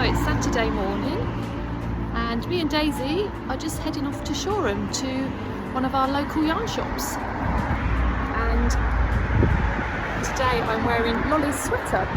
it's Saturday morning and me and Daisy are just heading off to Shoreham to one of our local yarn shops. And today I'm wearing Lolly's sweater.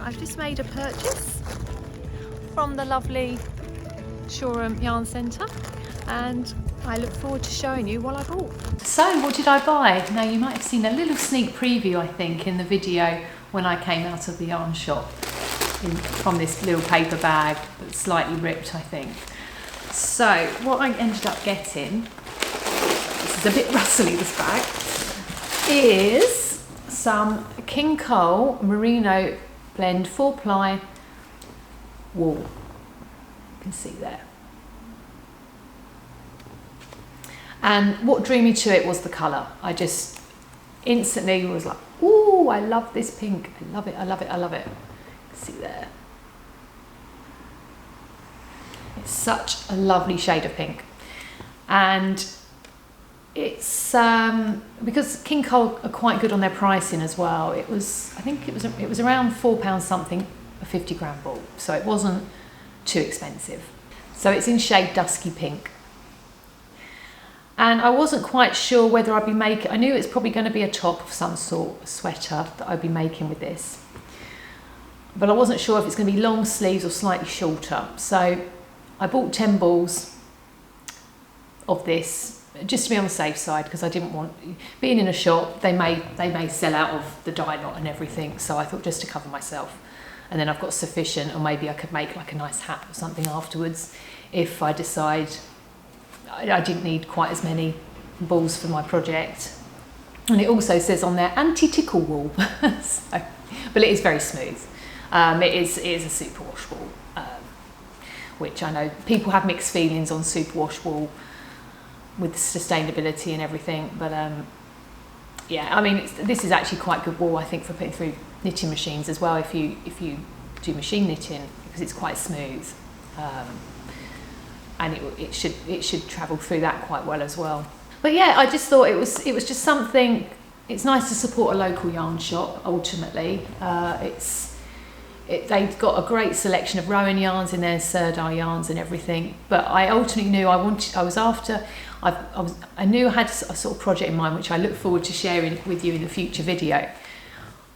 I've just made a purchase from the lovely Shoreham Yarn Centre and I look forward to showing you what I bought. So what did I buy? Now you might have seen a little sneak preview I think in the video when I came out of the yarn shop from this little paper bag that's slightly ripped I think. So what I ended up getting, this is a bit rustly this bag, is some King Cole Merino blend 4-ply wool. You can see there. And what drew me to it was the colour. I just instantly was like, ooh, I love this pink. I love it, I love it, I love it. You can see there. It's such a lovely shade of pink. And it's because King Cole are quite good on their pricing as well. It was, I think it was around £4 something a 50-gram ball, so it wasn't too expensive. So it's in shade dusky pink, and I wasn't quite sure whether I'd be making. I knew it's probably going to be a top of some sort, a sweater that I'd be making with this, but I wasn't sure if it's going to be long sleeves or slightly shorter. So I bought 10 balls of this, just to be on the safe side, because I didn't want, being in a shop, they may sell out of the dye lot and everything, so I thought just to cover myself. And then I've got sufficient, or maybe I could make like a nice hat or something afterwards if I decide I didn't need quite as many balls for my project. And it also says on there anti-tickle wool, so, but it is very smooth. It is a superwash wool, which I know people have mixed feelings on superwash wool with sustainability and everything, but yeah, I mean, this is actually quite good wool, I think, for putting through knitting machines as well, if you do machine knitting, because it's quite smooth, and it should travel through that quite well as well. But yeah, I just thought it was just something. It's nice to support a local yarn shop. Ultimately, they've got a great selection of Rowan yarns in there, Sirdar yarns and everything. But I ultimately knew I knew I had a sort of project in mind, which I look forward to sharing with you in a future video.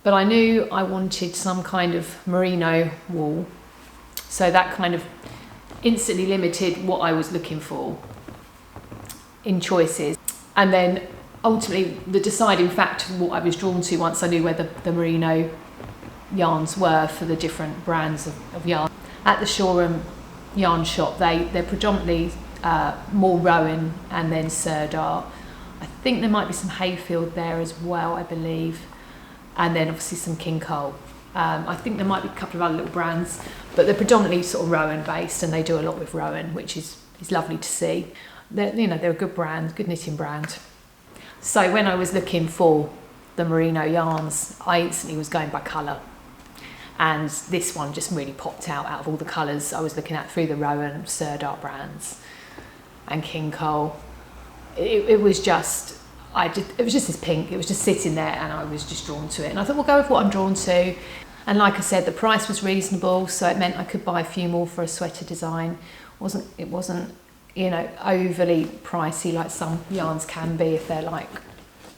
But I knew I wanted some kind of merino wool, so that kind of instantly limited what I was looking for in choices. And then ultimately the deciding factor of what I was drawn to, once I knew where the merino yarns were for the different brands of yarn. At the Shoreham yarn shop, they're predominantly more Rowan and then Sirdar. I think there might be some Hayfield there as well, I believe, and then obviously some King Cole. I think there might be a couple of other little brands, but they're predominantly sort of Rowan based, and they do a lot with Rowan, which is lovely to see. They're a good brand, good knitting brand. So when I was looking for the merino yarns, I instantly was going by colour, and this one just really popped out of all the colours I was looking at through the Rowan, Sirdar brands and King Cole. It was just this pink, it was just sitting there, and I was just drawn to it, and I thought, we'll go with what I'm drawn to. And like I said, the price was reasonable, so it meant I could buy a few more for a sweater design. It wasn't overly pricey like some yarns can be if they're like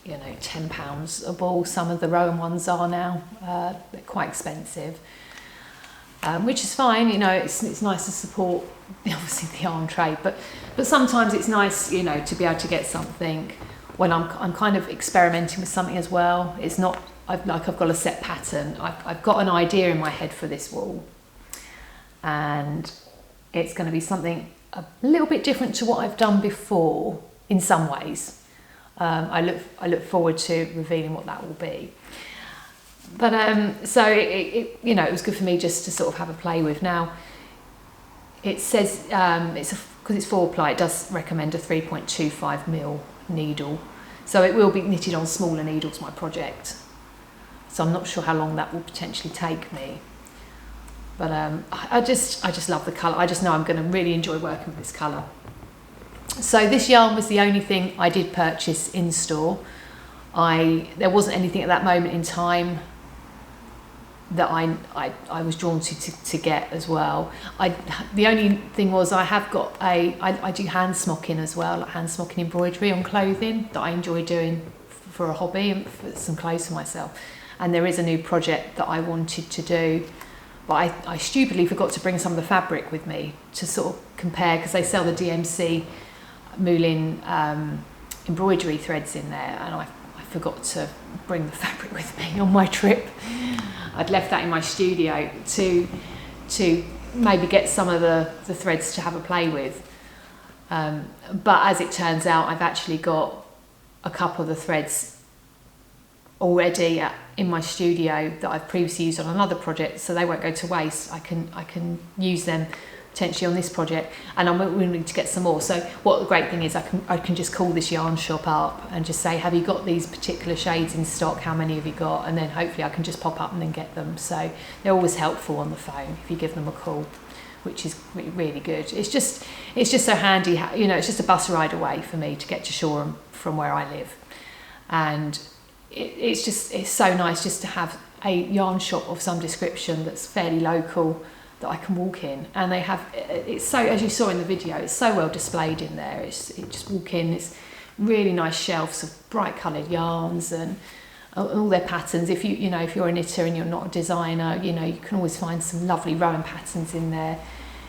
£10 a ball. Some of the Rowan ones are now. They're quite expensive, which is fine. It's nice to support obviously the yarn trade, but sometimes it's nice to be able to get something when I'm kind of experimenting with something as well. It's not I've got a set pattern. I've got an idea in my head for this wool, and it's going to be something a little bit different to what I've done before in some ways. I look forward to revealing what that will be. But so it was good for me just to sort of have a play with. Now it says because it's 4-ply, it does recommend a 3.25mm needle, so it will be knitted on smaller needles, my project. So I'm not sure how long that will potentially take me. But I just love the colour. I just know I'm going to really enjoy working with this colour. So this yarn was the only thing I did purchase in store. There wasn't anything at that moment in time that I was drawn to get as well. The only thing was I do hand smocking as well, like hand smocking embroidery on clothing that I enjoy doing for a hobby and for some clothes for myself. And there is a new project that I wanted to do, but I stupidly forgot to bring some of the fabric with me to sort of compare, because they sell the DMC Moulin embroidery threads in there, and I forgot to bring the fabric with me on my trip. I'd left that in my studio to maybe get some of the threads to have a play with. But as it turns out, I've actually got a couple of the threads already in my studio that I've previously used on another project, so they won't go to waste. I can use them potentially on this project, and I'm willing to get some more. So what the great thing is, I can just call this yarn shop up and just say, have you got these particular shades in stock? How many have you got? And then hopefully I can just pop up and then get them. So they're always helpful on the phone if you give them a call, which is really good. It's just so handy. It's just a bus ride away for me to get to Shoreham from where I live, and it's so nice just to have a yarn shop of some description that's fairly local that I can walk in. And they have, it's so, as you saw in the video, it's so well displayed in there. You just walk in, it's really nice shelves of bright coloured yarns and all their patterns. If you're a knitter and you're not a designer, you can always find some lovely Rowan patterns in there.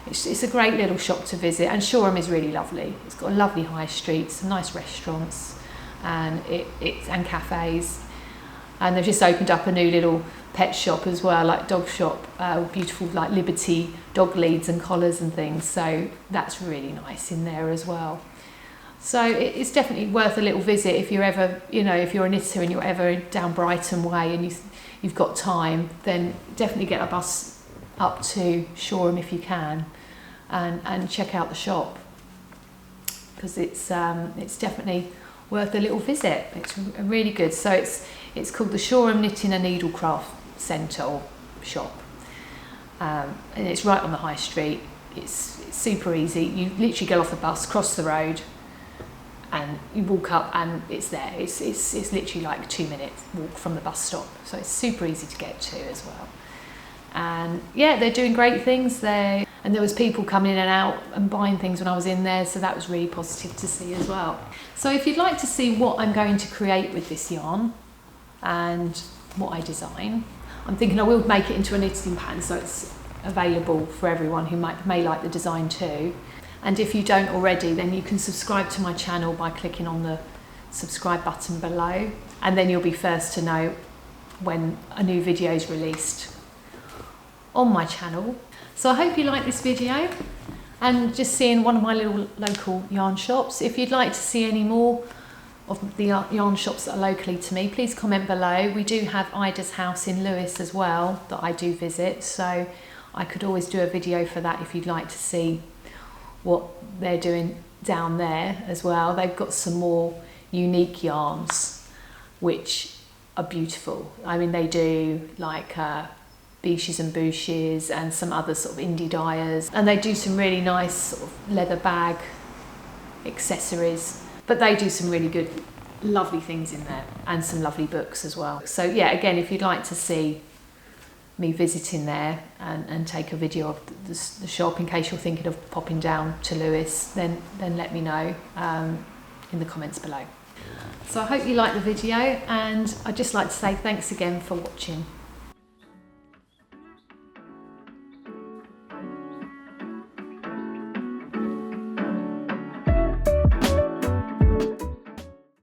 It's a great little shop to visit, and Shoreham is really lovely. It's got a lovely high street, some nice restaurants, and and cafes. And they've just opened up a new little pet shop as well, like dog shop, beautiful like Liberty dog leads and collars and things. So that's really nice in there as well. So it's definitely worth a little visit if you're ever, if you're a knitter and you're ever down Brighton way and you've got time, then definitely get a bus up to Shoreham if you can, and check out the shop, because it's definitely worth a little visit. It's really good. So it's called the Shoreham Knitting and Needlecraft Centre or shop, and it's right on the high street. It's super easy. You literally get off the bus, cross the road, and you walk up and it's there. It's literally like a 2-minute walk from the bus stop, so it's super easy to get to as well. And yeah, they're doing great things there, and there was people coming in and out and buying things when I was in there, so that was really positive to see as well. So if you'd like to see what I'm going to create with this yarn and what I design, I'm thinking I will make it into a knitting pattern so it's available for everyone who may like the design too. And if you don't already, then you can subscribe to my channel by clicking on the subscribe button below, and then you'll be first to know when a new video is released on my channel. So I hope you like this video and just seeing one of my little local yarn shops. If you'd like to see any more of the yarn shops that are locally to me, please comment below. We do have Ida's house in Lewes as well that I do visit, so I could always do a video for that if you'd like to see what they're doing down there as well. They've got some more unique yarns which are beautiful. I mean, they do like beaches and booshes and some other sort of indie dyers, and they do some really nice sort of leather bag accessories, but they do some really good lovely things in there and some lovely books as well. So yeah, again, if you'd like to see me visiting there and take a video of the shop in case you're thinking of popping down to Lewes, then let me know in the comments below. So I hope you liked the video, and I'd just like to say thanks again for watching.